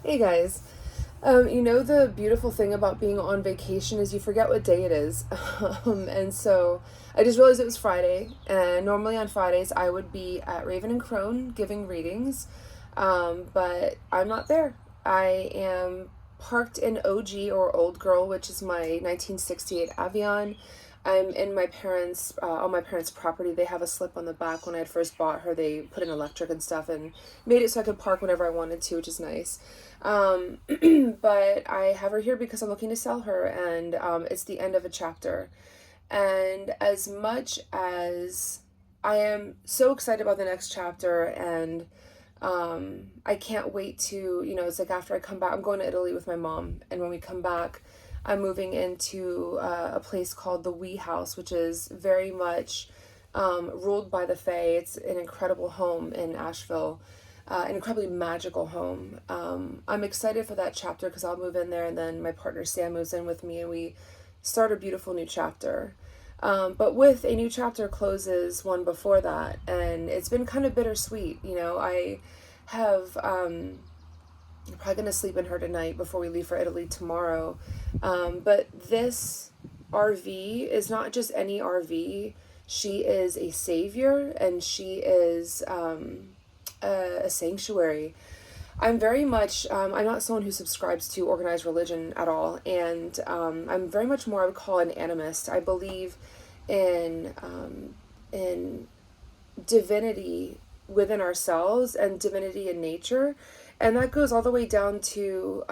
Hey guys. The beautiful thing about being on vacation is you forget what day it is. And so I just realized it was Friday, and normally on Fridays I would be at Raven and Crone giving readings, but I'm not there. I am parked in OG, or Old Girl, which is my 1968 Avion. I'm in on my parents' property. They have a slip on the back. When I had first bought her, they put in electric and stuff and made it so I could park whenever I wanted to, which is nice. Um, but I have her here because I'm looking to sell her, and it's the end of a chapter. And as much as I am so excited about the next chapter, and I can't wait to, it's like after I come back, I'm going to Italy with my mom, and when we come back, I'm moving into a place called the Wee House, which is very much ruled by the Fae. It's an incredible home in Asheville, an incredibly magical home. I'm excited for that chapter because I'll move in there, and then my partner Sam moves in with me, and we start a beautiful new chapter. But with a new chapter closes one before that, and it's been kind of bittersweet. I have I'm probably gonna sleep in her tonight before we leave for Italy tomorrow. But this RV is not just any RV. She is a savior, and she is a sanctuary. I'm very much, I'm not someone who subscribes to organized religion at all, and I'm very much more, I would call an animist. I believe in divinity within ourselves and divinity in nature, and that goes all the way down to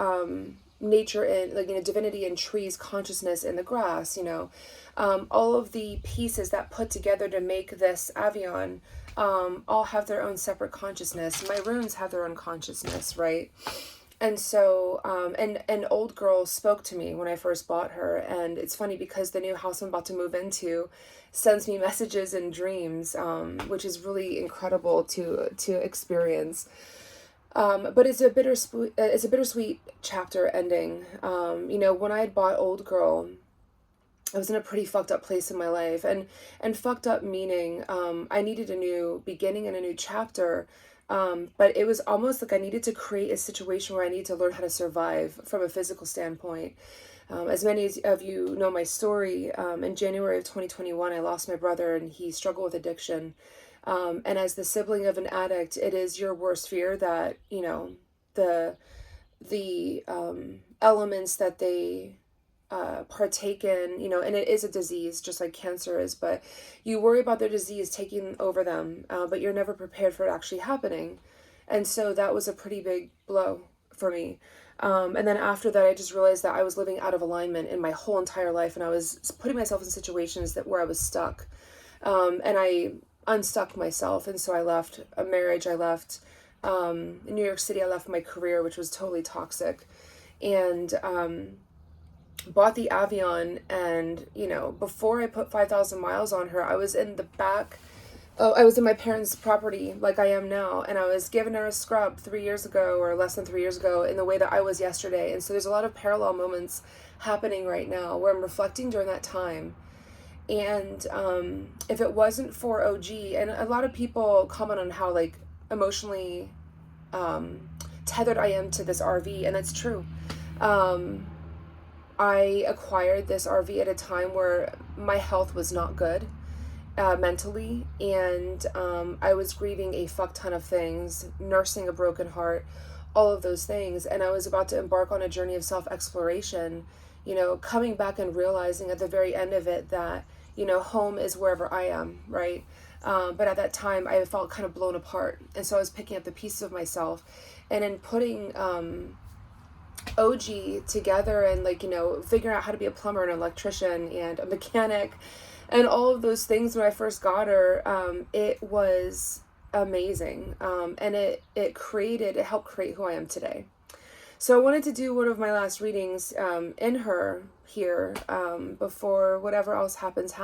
nature and, like, divinity in trees, consciousness in the grass, all of the pieces that put together to make this avion all have their own separate consciousness. My runes have their own consciousness, right? And so, and Old Girl spoke to me when I first bought her, and it's funny because the new house I'm about to move into sends me messages in dreams, which is really incredible to experience. But it's a bittersweet chapter ending. When I had bought Old Girl, I was in a pretty fucked up place in my life, and fucked up meaning I needed a new beginning and a new chapter. But it was almost like I needed to create a situation where I need to learn how to survive from a physical standpoint. As many of you know my story, in January of 2021, I lost my brother, and he struggled with addiction. And as the sibling of an addict, it is your worst fear that, the elements that they partake in, and it is a disease just like cancer is, but you worry about their disease taking over them, but you're never prepared for it actually happening. And so that was a pretty big blow for me. And then after that, I just realized that I was living out of alignment in my whole entire life, and I was putting myself in situations where I was stuck. And I unstuck myself, and so I left a marriage, I left in New York City, I left my career, which was totally toxic, and bought the Avion. And before I put 5,000 miles on her, I was in the back. Oh, I was in my parents' property like I am now, and I was giving her a scrub 3 years ago, or less than 3 years ago, in the way that I was yesterday. And so there's a lot of parallel moments happening right now where I'm reflecting during that time. And if it wasn't for OG, and a lot of people comment on how, like, emotionally tethered I am to this RV, and that's true. I acquired this RV at a time where my health was not good, mentally, and I was grieving a fuck ton of things, nursing a broken heart, all of those things, and I was about to embark on a journey of self-exploration, coming back and realizing at the very end of it that, home is wherever I am, right? But at that time, I felt kind of blown apart, and so I was picking up the pieces of myself, and in putting OG together, and, like, figuring out how to be a plumber and an electrician and a mechanic and all of those things when I first got her, it was amazing. And it helped create who I am today. So I wanted to do one of my last readings in her here, before whatever else happens.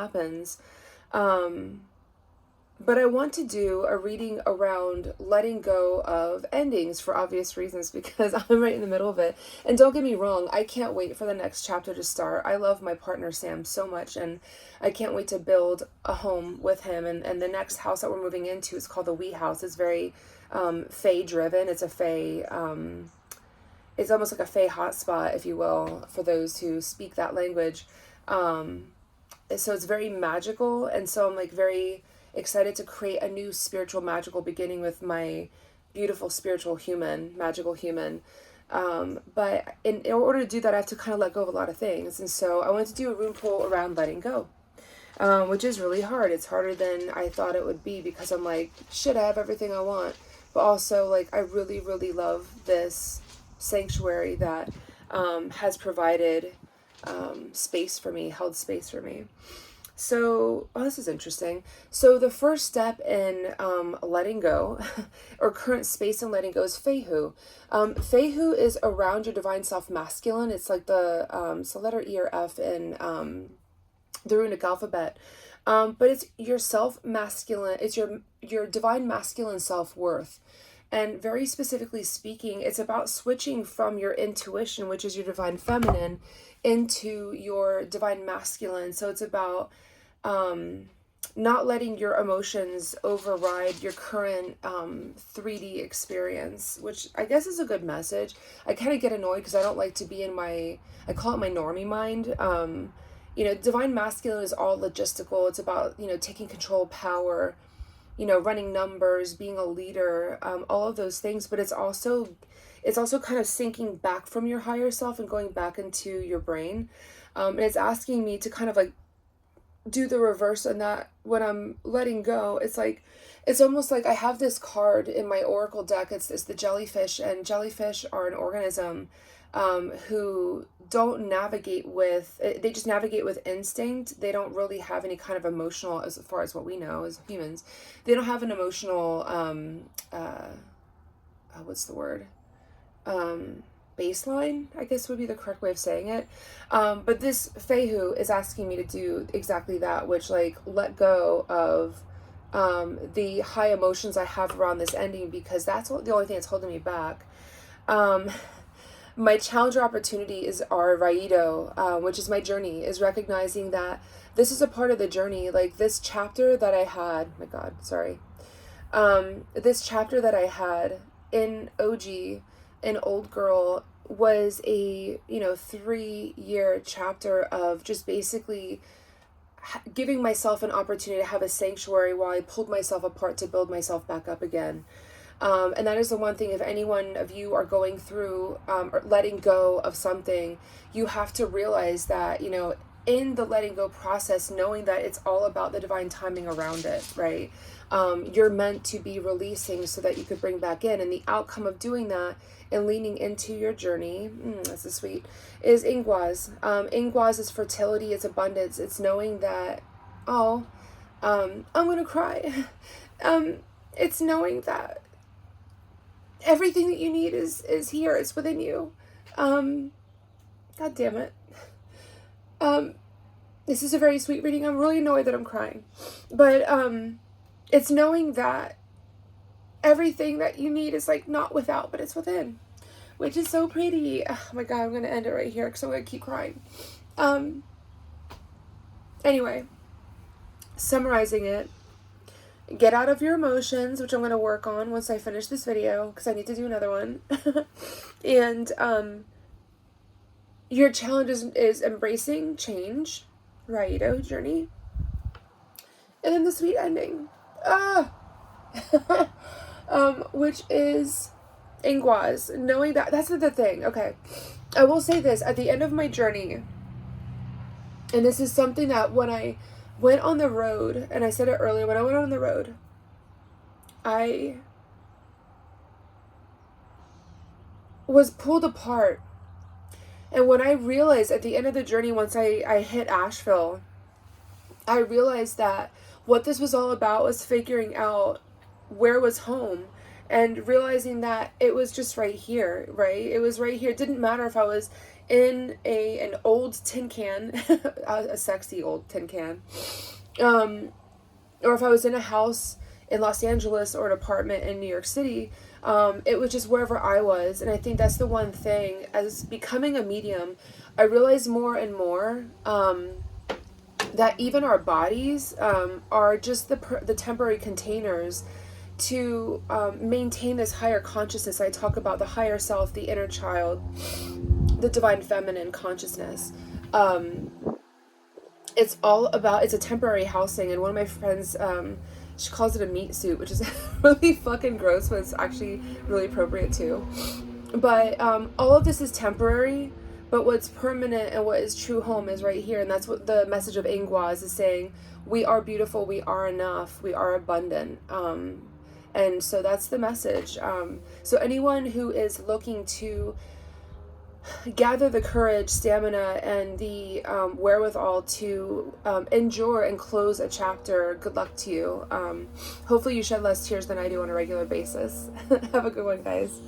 But I want to do a reading around letting go of endings for obvious reasons, because I'm right in the middle of it. And don't get me wrong, I can't wait for the next chapter to start. I love my partner Sam so much, and I can't wait to build a home with him. And the next house that we're moving into is called the Wee House. It's very Fae driven. It's a Fae it's almost like a Fey hotspot, if you will, for those who speak that language. So it's very magical, and so I'm like very excited to create a new spiritual magical beginning with my beautiful spiritual human, magical human. But in order to do that, I have to kind of let go of a lot of things, and so I wanted to do a room pull around letting go, which is really hard. It's harder than I thought it would be, because I'm like, shit, I have everything I want, but also like I really, really love this sanctuary that has provided space for me, held space for me. So, oh, this is interesting. So the first step in letting go, or current space in letting go, is Fehu. Fehu is around your divine self masculine. It's like the, so letter E or F in the runic alphabet. But it's your self masculine, it's your divine masculine self-worth. And very specifically speaking, it's about switching from your intuition, which is your divine feminine, into your divine masculine. So it's about not letting your emotions override your current 3D experience, which I guess is a good message. I kind of get annoyed because I don't like to be in my, I call it my normie mind. Divine masculine is all logistical. It's about, taking control, power, running numbers, being a leader, all of those things. But it's also kind of sinking back from your higher self and going back into your brain. And it's asking me to kind of like do the reverse on that. When I'm letting go, it's almost like I have this card in my oracle deck. It's the jellyfish, and jellyfish are an organism who don't navigate with, they just navigate with instinct. They don't really have any kind of emotional, as far as what we know as humans, they don't have an emotional what's the word, baseline, I guess would be the correct way of saying it. But this Fehu is asking me to do exactly that, which like let go of the high emotions I have around this ending, because that's the only thing that's holding me back. My challenge or opportunity is our Raido, which is my journey, is recognizing that this is a part of the journey. Like this chapter that I had, my God, sorry. This chapter that I had in OG, an old girl, was a 3-year chapter of just basically giving myself an opportunity to have a sanctuary while I pulled myself apart to build myself back up again. And that is the one thing, if any one of you are going through or letting go of something, you have to realize that, in the letting go process, knowing that it's all about the divine timing around it, right? You're meant to be releasing so that you could bring back in. And the outcome of doing that and leaning into your journey, that's so sweet, is Ingwaz. Ingwaz is fertility, it's abundance. It's knowing that, I'm going to cry. It's knowing that everything that you need is here. It's within you. God damn it. This is a very sweet reading. I'm really annoyed that I'm crying. But it's knowing that everything that you need is like not without, but it's within, which is so pretty. Oh my God, I'm going to end it right here because I'm going to keep crying. Anyway, summarizing it. Get out of your emotions, which I'm going to work on once I finish this video, because I need to do another one. And your challenge is embracing change, Raido journey. And then the sweet ending. Which is Ingwaz. Knowing that's the thing. Okay. I will say this, at the end of my journey, and this is something that when I went on the road, and I said it earlier, when I went on the road, I was pulled apart. And when I realized at the end of the journey, once I hit Asheville, I realized that what this was all about was figuring out where was home, and realizing that it was just right here, right? It was right here. It didn't matter if I was in an old tin can, a sexy old tin can, or if I was in a house in Los Angeles or an apartment in New York City. It was just wherever I was. And I think that's the one thing, as becoming a medium, I realize more and more that even our bodies are just the temporary containers to maintain this higher consciousness. I talk about the higher self, the inner child, the divine feminine consciousness. It's all about, it's a temporary housing, and one of my friends, she calls it a meat suit, which is really fucking gross, but it's actually really appropriate too. But all of this is temporary, but what's permanent and what is true home is right here. And that's what the message of Ingwa is saying. We are beautiful, we are enough, we are abundant. And so that's the message. So anyone who is looking to gather the courage, stamina, and the wherewithal to endure and close a chapter, good luck to you. Hopefully you shed less tears than I do on a regular basis. Have a good one, guys.